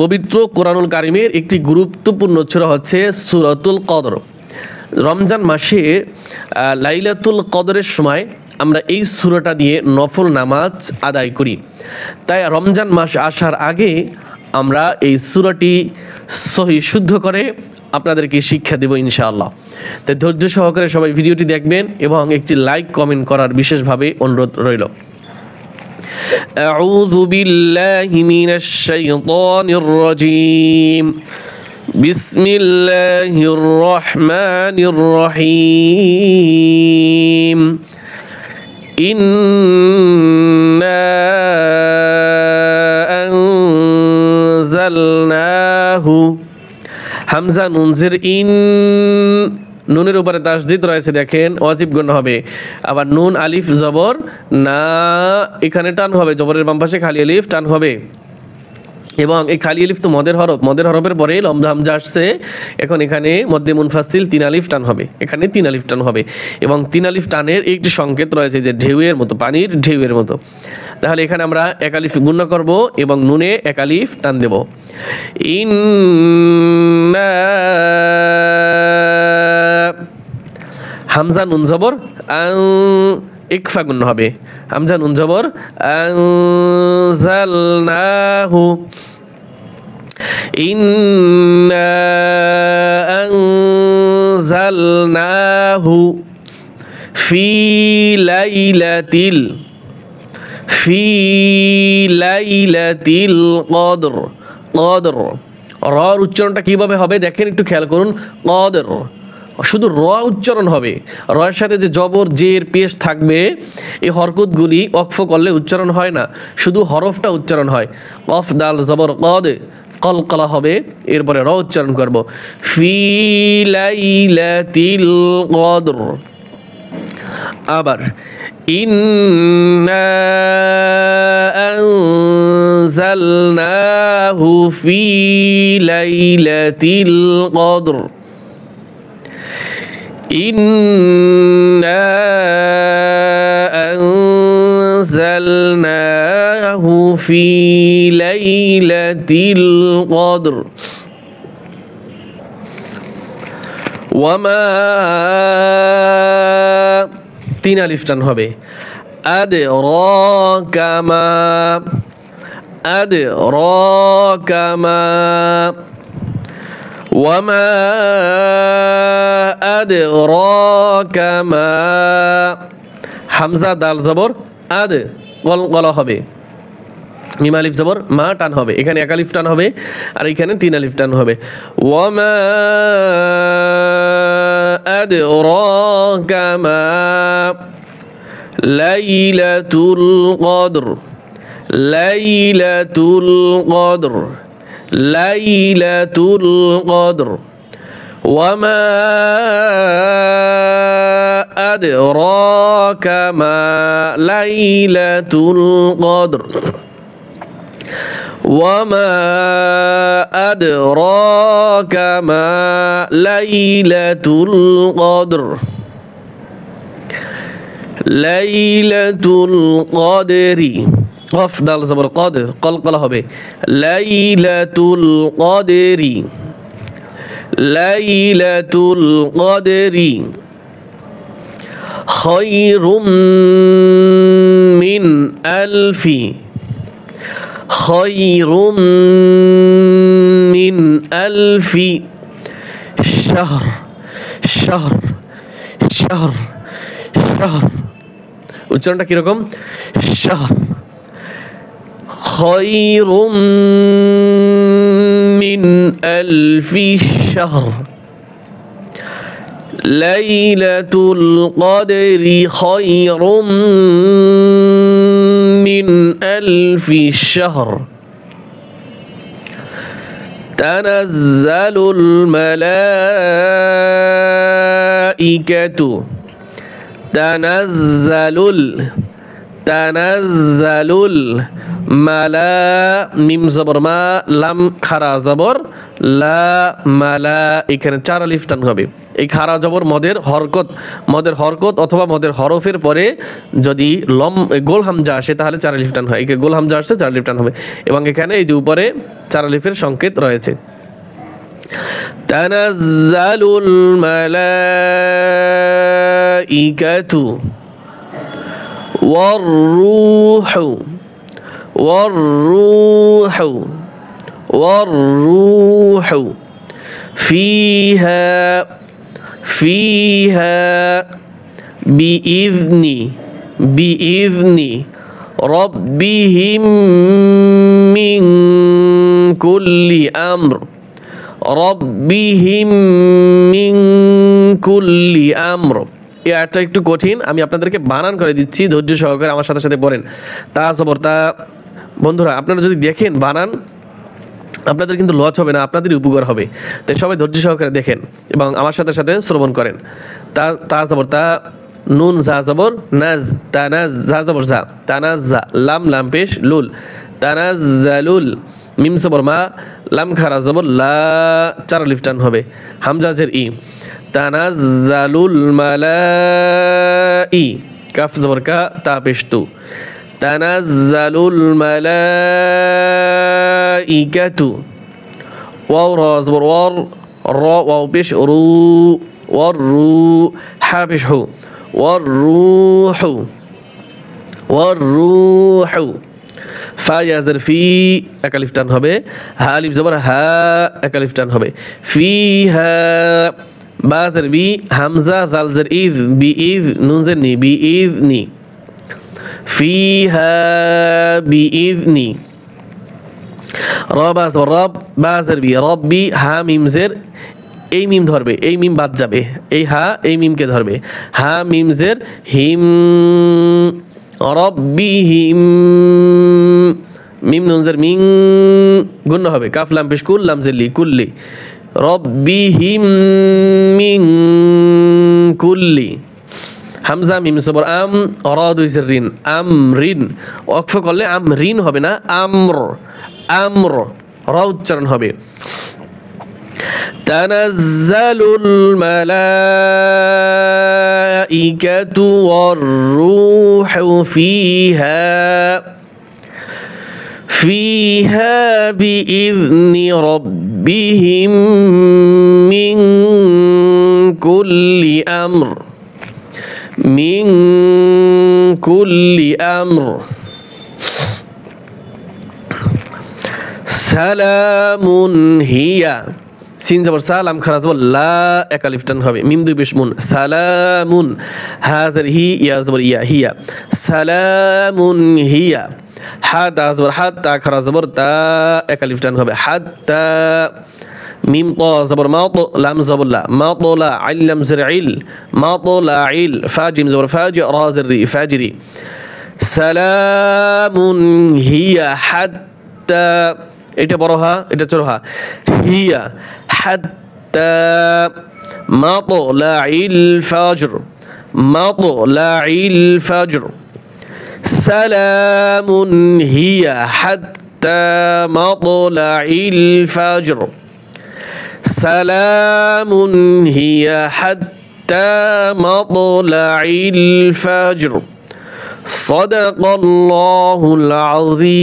পবিত্র কোরআনুল কারিমের একটি গুরুত্বপূর্ণ সূরা হচ্ছে সূরাতুল কদর। রমজান মাসে লাইলাতুল কদরের সময় আমরা এই সূরাটা দিয়ে নফল নামাজ আদায় করি। তাই রমজান মাস আসার আগে আমরা এই সূরাটি সহি শুদ্ধ করে আপনাদেরকে শিক্ষা দেব ইনশাআল্লাহ। তাই ধৈর্য সহকারে সবাই ভিডিওটি দেখবেন এবং একটি লাইক কমেন্ট করার বিশেষভাবে অনুরোধ রইল। أعوذ بالله من الشيطان الرجيم بسم الله الرحمن الرحيم إنا أنزلناه হামজা নুনজির নুনের উপরে তাসদিদ রয়েছে, দেখেন ওয়াজিব গণ্য হবে। আবার নুন আলিফ জবর না, এখানে টান হবে, জবরের বাম পাশে খালি আলিফ টান হবে। এবং এই খালি আলিফ তো মদের হরফ, মদের হরফের পরে লম্বা হামজা আসছে, এখন এখানে মধ্যে মুনফাসিল 3 আলিফ টান হবে, এখানে 3 আলিফ টান হবে। এবং 3 আলিফ টানের একটি সংকেত রয়েছে যে ঢেউয়ের মতো, পানির ঢেউয়ের মতো। তাহলে এখানে আমরা 1 আলিফ গুণনা করব এবং নুনে 1 আলিফ টান দেব। ইন্না হামজা নুন জবর ইকফা গুণ হবে, হামজা নুন জবর আনজালনাহু ইন্না আনজালনাহু ফি লাইলাতিল কদর। কদর রর উচ্চারণটা কিভাবে হবে দেখেন, একটু খেয়াল করুন। কদর শুধু র উচ্চারণ হবে, রয়ের সাথে যে জবর জের পেশ থাকবে, এই হরকতগুলি ওয়াকফ করলে উচ্চারণ হয় না, শুধু হরফটা উচ্চারণ হয়। কফ দাল জবর কদ, কলকলা হবে, এরপরে র উচ্চারণ করব। ফি লাইলাতিল কদর। আবার ইন্না আনজালনাহু ফি লাইলাতিল কদর। إنا أنزلناه في ليلة القدر وما 3 আলিফ টান হবে। أدراك ما وما أدراك ما হামজা দাল জবর আদ, কলকলা হবে, মিম আলিফ জবর মা টান হবে, এখানে 1 আলিফ টান হবে আর এখানে 3 আলিফ টান হবে। ওয়ামা আদরাকা মা লাইলাতুল কদর। লাইলাতুল কদর, লাইলাতুল কদর। ওয়ামা আদরাকা মা লাইলাতুল কদর। ওয়ামা আদরাকা মা লাইলাতুল কদর। লাইলাতুল কদরি, কফ দাল জবর কদ, কলকলা হবে। লাইলাতুল কদরি, লাইলাতুল কদরি খায়রুম মিন আলফি, খায়রুম মিন আলফি শাহর। শাহর শাহর শাহর উচ্চারণটা কিরকম? শাহর। খায়রুম মিন আলফি শাহর। লাইলাতুল কদরি খায়রুম মিন আলফি শাহর। তানাজ্জালুল মালাইকাতু, তানাজ্জালুল মালা মিম জবর মা লাম খারা জবর লা মালা এখানে 4 আলিফ টান হবে এই খারা জবর মদের হরকত অথবা মদের হরফের পরে যদি গোল হামজা আসে তাহলে 4 আলিফ টান হয় এই গোল হামজা আসছে 4 আলিফ টান হবে এবং এখানে এই যে উপরে 4 আলিফের সংকেত রয়েছে তানাজ্জালুল মালাইকাতু والروح فيها بإذن ربهم من كل أمر এটা একটু কঠিন আমি আপনাদেরকে বানান করে দিচ্ছি ধৈর্য সহকারে আমার সাথে সাথে পড়েন তা জবর তা বন্ধুরা আপনারা যদি দেখেন বানান আপনাদের কিন্তু লস হবে না আপনাদের উপকার হবে তাই সবাই ধৈর্য সহকারে দেখেন এবং আমার সাথে সাথে শ্রবণ করেন তা জবর তা নুন জা জবর নাজ তানাজ জা জবর জা তানাজ্জা লাম পেশ লুল তানাজ্জালুল মিম জবর মা লাম খারা জবর লা 4 আলিফ টান হবে হামজা জের ই তানাজ্জালুল মালাই কাফ জবর কা তা পেশ তু তানাজ্জালুল মালাইকাতু ওয়াও রা জবর ওয়ার রা ওয়াও পেশ রু ওয়ার রু হা পেশ হু ওয়ার রূহু ফা ইয়াজের ফি এক আলিফ টান হবে হা আলিফ জবর হা এক আলিফ টান হবে ফিহা বা জের বি হামজা জাল জের ইজ বি ইজ নুন জের নি বি ইজ নি ফিহা বি ইজ নি রব জবর রব বা জের বি রব্বি হা মিম জের এই মিম ধরবে এই মিম বাদ যাবে এই হা এই মিমকে ধরবে হা মিম জের হিম রব্বিহিম মিম নুন জের মিং গুণ হবে কাফ লাম পেশ কুল লাম জের লি কুল্লি রব্বিহিম মিন কুল্লি হামজা মিম সবর আম রা দুই জের রিন আমরিন ওয়াকফ করলে আমরিন হবে না আমর রা উচ্চারণ হবে তানাজ্জালুল মালাইকাতু ওয়ার-রূহু ফিহা বিইذনি রাব্বিহিম মিন কুল্লি আমর সালামুন হিয়া সিন জবর সালাম খারা জবর লা এক আলিফ টান হবে মিম দুই পেশ মুন সালামুন হাজার হি ইয়া জবর ইয়া হিয়া সালামুন হিয়া হা দা জবর হাত তা খারা জবর তা এক আলিফ টান হবে হাত্তা মিম ত জবর মা ত লাম জবর লা মা ত লা আইল লাম জের ইল মা ত লা ইল ফা জিম জবর ফাজি রা জের রি ফাজরি সালামুন হিয়া হাত্তা এটা বড় হা এটা ছোট হা হিয়া হাত্তা মাতলাইল ফাজর সালামুন হিয়া হাত্তা মাতলাইল ফাজর সালামুন হিয়া হাত্তা মাতলাইল ফাজর صدق الله العظيم